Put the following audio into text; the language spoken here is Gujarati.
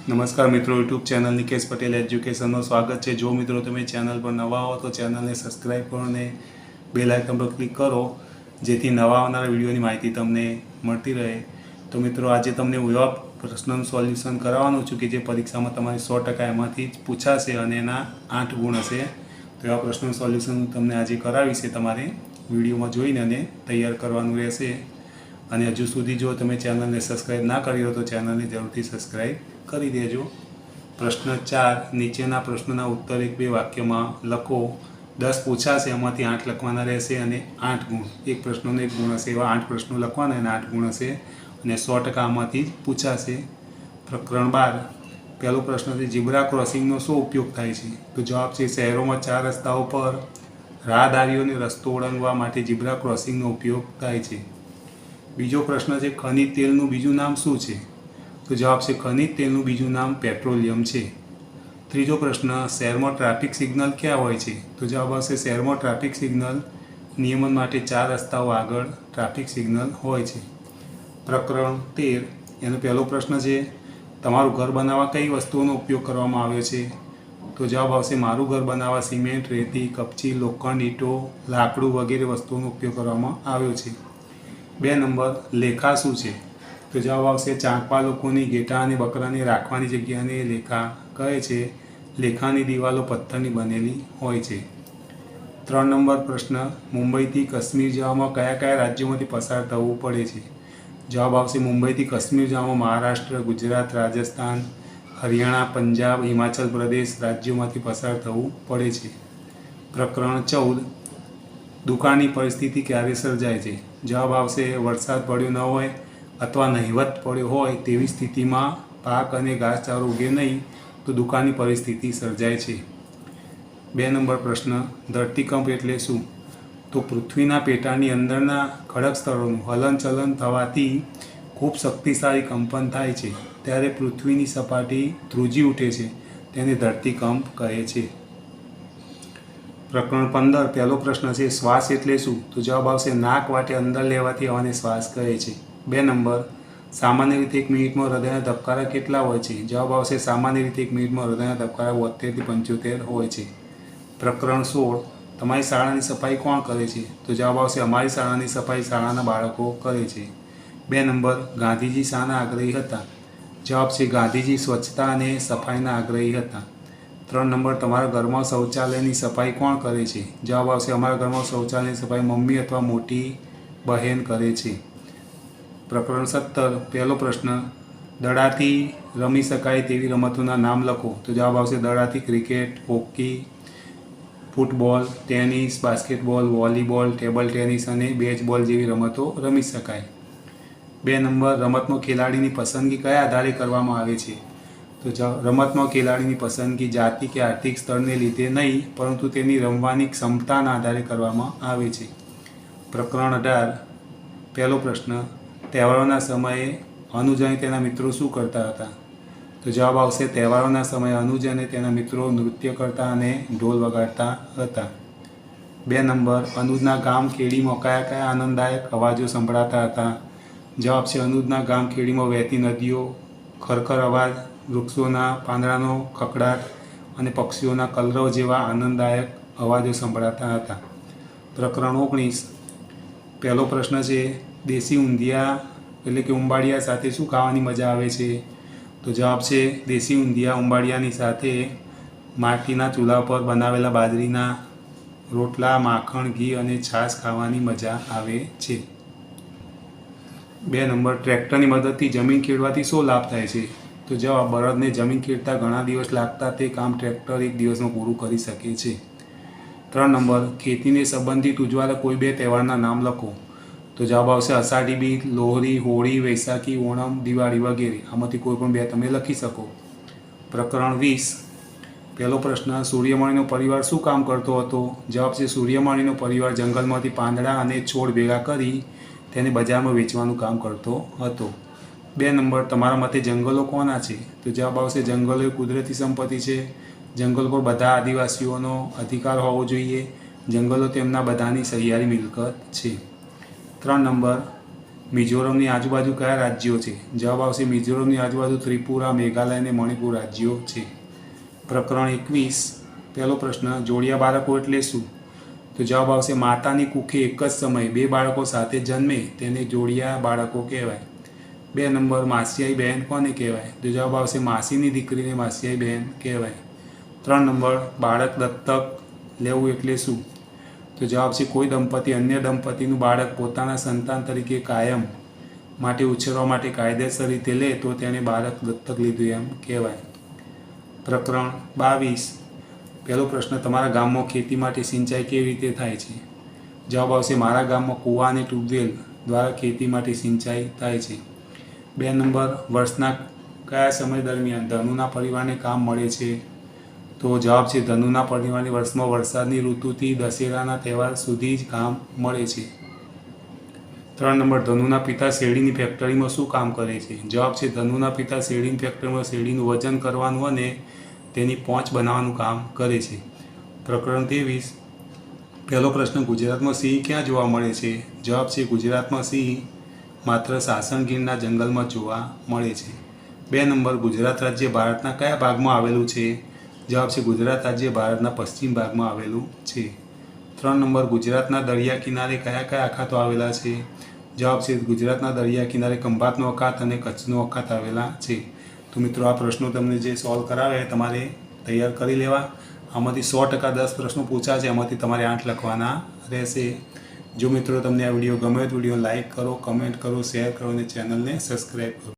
નમસ્કાર મિત્રો, યુટ્યુબ ચેનલ નિકેશ પટેલ એજ્યુકેશનનું સ્વાગત છે। જો મિત્રો તમે ચેનલ પર નવા હો તો ચેનલને સબસ્ક્રાઈબ કરો અને બેલ આઇકન પર ક્લિક કરો, જેથી નવા આવનારા વિડીયોની માહિતી તમને મળતી રહે। તો મિત્રો, આજે તમને એવા પ્રશ્નનું સોલ્યુશન કરાવવાનું છું કે જે પરીક્ષામાં તમારી 100% એમાંથી જ પૂછાશે અને એના 8 ગુણ હશે। તો એવા પ્રશ્નનું સોલ્યુશન તમને આજે કરાવીશ। તમારે વિડીયોમાં જોઈને અને તૈયાર કરવાનું રહેશે। અને હજુ સુધી જો તમે ચેનલને સબસ્ક્રાઈબ ના કરી હો તો ચેનલને જરૂરથી સબસ્ક્રાઈબ કરી દેજો। પ્રશ્ન 4, નીચેના પ્રશ્નના ઉત્તર 1-2 વાક્યમાં લખો। 10 પૂછાશે, એમાંથી 8 લખવાના રહેશે અને 8 ગુણ, એક પ્રશ્નનો 1 ગુણ હશે, એવા 8 પ્રશ્નો લખવાના અને 8 ગુણ હશે અને 100% આમાંથી જ પૂછાશે। પ્રકરણ 12, પહેલો પ્રશ્ન છે, ઝીબ્રા ક્રોસિંગનો શું ઉપયોગ થાય છે? તો જવાબ છે, શહેરોમાં 4 રસ્તાઓ પર રાહદારીઓને રસ્તો ઓળંગવા માટે ઝીબ્રા ક્રોસિંગનો ઉપયોગ થાય છે। બીજો પ્રશ્ન છે, ખનિજ તેલનું બીજું નામ શું છે? તો જવાબ છે, ખનિજ તેલનું બીજું નામ પેટ્રોલિયમ છે। ત્રીજો પ્રશ્ન, શહેરમાં ટ્રાફિક સિગ્નલ ક્યાં હોય છે? તો જવાબ આવશે, શહેરમાં ટ્રાફિક સિગ્નલ નિયમન માટે 4 રસ્તાઓ આગળ ટ્રાફિક સિગ્નલ હોય છે। પ્રકરણ 13, એનો પહેલો પ્રશ્ન છે, તમારું ઘર બનાવવા કઈ વસ્તુઓનો ઉપયોગ કરવામાં આવ્યો છે? તો જવાબ આવશે, મારું ઘર બનાવવા સિમેન્ટ, રેતી, કપચી, લોખંડ, ઈંટો, લાકડું વગેરે વસ્તુઓનો ઉપયોગ કરવામાં આવ્યો છે। 2 નંબર, લેખા શું છે? તો જવાબ આવશે, ચાંપા લોકોની ઘેટાં અને બકરાને રાખવાની જગ્યાને લેખા કહે છે। લેખાની દિવાલો પથ્થરની બનેલી હોય છે। 3 નંબર પ્રશ્ન, મુંબઈથી કાશ્મીર જવામાં કયા કયા રાજ્યોમાંથી પસાર થવું પડે છે? જવાબ આવશે, મુંબઈથી કાશ્મીર જવામાં મહારાષ્ટ્ર, ગુજરાત, રાજસ્થાન, હરિયાણા, પંજાબ, હિમાચલ પ્રદેશ રાજ્યોમાંથી પસાર થવું પડે છે। પ્રકરણ 14, દુકાળની પરિસ્થિતિ ક્યારે સર્જાય છે? જવાબ આવશે, વરસાદ પડ્યો ન હોય અથવા નહિવત પડ્યો હોય તેવી સ્થિતિમાં પાક અને ઘાસચારો ઉગે નહીં તો દુકાળની પરિસ્થિતિ સર્જાય છે। 2 નંબર પ્રશ્ન, ધરતીકંપ એટલે શું? તો પૃથ્વીના પેટાળની અંદરના ખડક સ્થળોનું હલનચલન થવાથી ખૂબ શક્તિશાળી કંપન થાય છે, ત્યારે પૃથ્વીની સપાટી ધ્રુજી ઉઠે છે, તેને ધરતીકંપ કહે છે। પ્રકરણ 15, પહેલો પ્રશ્ન છે, શ્વાસ એટલે શું? તો જવાબ આવશે, નાક વાટે અંદર લેવાથી હવાને શ્વાસ કહે છે। 2 નંબર, સામાન્ય રીતે 1 મિનિટમાં હૃદયના ધબકારા કેટલા હોય છે? જવાબ આવશે, સામાન્ય રીતે 1 મિનિટમાં હૃદયના ધબકારા 72 થી 75 હોય છે। પ્રકરણ 16, તમારી શાળાની સફાઈ કોણ કરે છે? તો જવાબ આવશે, અમારી શાળાની સફાઈ શાળાના બાળકો કરે છે। 2 નંબર, ગાંધીજી શાના આગ્રહી હતા? જવાબ છે, ગાંધીજી સ્વચ્છતા અને સફાઈના આગ્રહી હતા। 3 નંબર, તમારા ઘરમાં શૌચાલયની સફાઈ કોણ કરે છે? જવાબ આવશે, અમારા ઘરમાં શૌચાલયની સફાઈ મમ્મી અથવા મોટી બહેન કરે છે। પ્રકરણ 17, પહેલો પ્રશ્ન, દડાથી રમી શકાય તેવી રમતોના નામ લખો। તો જવાબ આવશે, દડાથી cricket, hockey, football, tennis, basketball, volleyball, table tennis અને બેઝબોલ જેવી રમતો રમી શકાય। 2 નંબર, રમતમાં ખેલાડીની પસંદગી કયા આધારે કરવામાં આવે છે? તો રમતમાં ખેલાડીની પસંદગી જાતિ કે આર્થિક સ્તરને લીધે નહીં, પરંતુ તેની રમવાની ક્ષમતાના આધારે કરવામાં આવે છે। પ્રકરણ 18, પહેલો પ્રશ્ન, તહેવારોના સમયે અનુજ અને તેના મિત્રો શું કરતા હતા? તો જવાબ આવશે, તહેવારોના સમયે અનુજ અને તેના મિત્રો નૃત્ય કરતા અને ઢોલ વગાડતા હતા। 2 નંબર, અનુજના ગામ ખેડીમાં કયા કયા આનંદદાયક અવાજો સંભળાતા હતા? જવાબ છે, અનુજના ગામ ખેડીમાં વહેતી નદીઓ, ખરખર અવાજ, વૃક્ષોના પાંદડાનો ખખડાટ અને પક્ષીઓના કલરવ જેવા આનંદદાયક અવાજો સંભળાતા હતા। પ્રકરણ 19, પહેલો પ્રશ્ન છે, દેશી ઊંધિયા એટલે કે ઉંબાડિયા સાથે શું ખાવાની મજા આવે છે? તો જવાબ છે, દેશી ઊંધિયા ઉંબાડિયાની સાથે માટીના ચૂલા પર બનાવેલા બાજરીના રોટલા, માખણ, ઘી અને છાશ ખાવાની મજા આવે છે। 2 નંબર, ટ્રેક્ટરની મદદથી જમીન ખેડવાથી શું લાભ થાય છે? તો જવાબ, બળદને જમીન ખેડતા ઘણા દિવસ લાગતા તે કામ ટ્રેક્ટર 1 દિવસમાં પૂરું કરી શકે છે। 3 નંબર, ખેતીને સંબંધિત ઉજવાતા કોઈ 2 તહેવારના નામ લખો। તો જવાબ આવશે, અષાઢી બીજ, લોહરી, હોળી, વૈશાખી, ઓણમ, દિવાળી વગેરે, આમાંથી કોઈ પણ 2 તમે લખી શકો। પ્રકરણ 20, પહેલો પ્રશ્ન, સૂર્યમણીનો પરિવાર શું કામ કરતો હતો? જવાબ છે, સૂર્યમણીનો પરિવાર જંગલમાંથી પાંદડા અને છોડ ભેગા કરી તેને બજારમાં વેચવાનું કામ કરતો હતો। 2 નંબર, તમારા મતે જંગલો કોના છે? તો જવાબ આવશે, જંગલો એ કુદરતી સંપત્તિ છે, જંગલ પર બધા આદિવાસીઓનો અધિકાર હોવો જોઈએ, જંગલો તેમના બધાની સહિયારી મિલકત છે। 3 નંબર, મિઝોરમની આજુબાજુ કયા રાજ્યો છે? જવાબ આવશે મિઝોરમની આજુબાજુ ત્રિપુરા, મેઘાલય અને મણિપુર રાજ્યો છે. પ્રકરણ 21 પહેલો પ્રશ્ન, જોડિયા બાળકો એટલે શું? તો જવાબ આવશે માતાની કુખે એક જ સમયે બે બાળકો સાથે જન્મે તેને જોડિયા બાળકો કહેવાય. 2 નંબર, માસિયાઈ બહેન કોને કહેવાય? તો જવાબ આવશે માસીની દીકરીને માસિયાઈ બહેન કહેવાય. 3 નંબર, બાળક દત્તક લેવું એટલે શું? તો જવાબ છે કોઈ દંપતી અન્ય દંપતીનું બાળક પોતાના સંતાન તરીકે કાયમ માટે ઉછેરવા માટે કાયદેસર રીતે લે તો તેને બાળક દત્તક લીધું એમ કહેવાય. પ્રકરણ 22 પહેલો પ્રશ્ન, તમારા ગામમાં ખેતી માટે સિંચાઈ કેવી રીતે થાય છે? જવાબ આવશે મારા ગામમાં કૂવા અને ટ્યુબવેલ દ્વારા ખેતી માટે સિંચાઈ થાય છે. 2 નંબર, વર્ષના કયા સમય દરમિયાન ધનુના પરિવારને કામ મળે છે? તો જવાબ છે ધનુના પરિવારને વર્ષમાં વરસાદની ઋતુથી દશેરાના તહેવાર સુધી જ કામ મળે છે. 3 નંબર, ધનુના પિતા શેરડીની ફેક્ટરીમાં શું કામ કરે છે? જવાબ છે ધનુના પિતા શેરડીની ફેક્ટરીમાં શેરડીનું વજન કરવાનું અને તેની પહોંચ બનાવવાનું કામ કરે છે. પ્રકરણ 23 પહેલો પ્રશ્ન, ગુજરાતમાં સિંહ ક્યાં જોવા મળે છે? જવાબ છે ગુજરાતમાં સિંહ માત્ર સાસણગીરના જંગલમાં જોવા મળે છે. 2 નંબર, ગુજરાત રાજ્ય ભારતના કયા ભાગમાં આવેલું છે? જવાબ છે ગુજરાત રાજ્ય ભારતના પશ્ચિમ ભાગમાં આવેલું છે. 3 નંબર, ગુજરાતના દરિયા કિનારે કયા કયા અખાતો આવેલા છે? જવાબ છે ગુજરાતના દરિયા કિનારે ખંભાતનો અખાત અને કચ્છનો અખાત આવેલા છે. તો મિત્રો આ પ્રશ્નો તમને જે સોલ્વ કરાવે તમારે તૈયાર કરી લેવા. આમાંથી 100% 10 પ્રશ્નો પૂછાશે, એમાંથી તમારે 8 લખવાના રહેશે. જો મિત્રો તમને આ વિડીયો ગમે તો વિડીયો લાઇક કરો, કમેન્ટ કરો, શેર કરો અને ચેનલને સબસ્ક્રાઈબ કરો.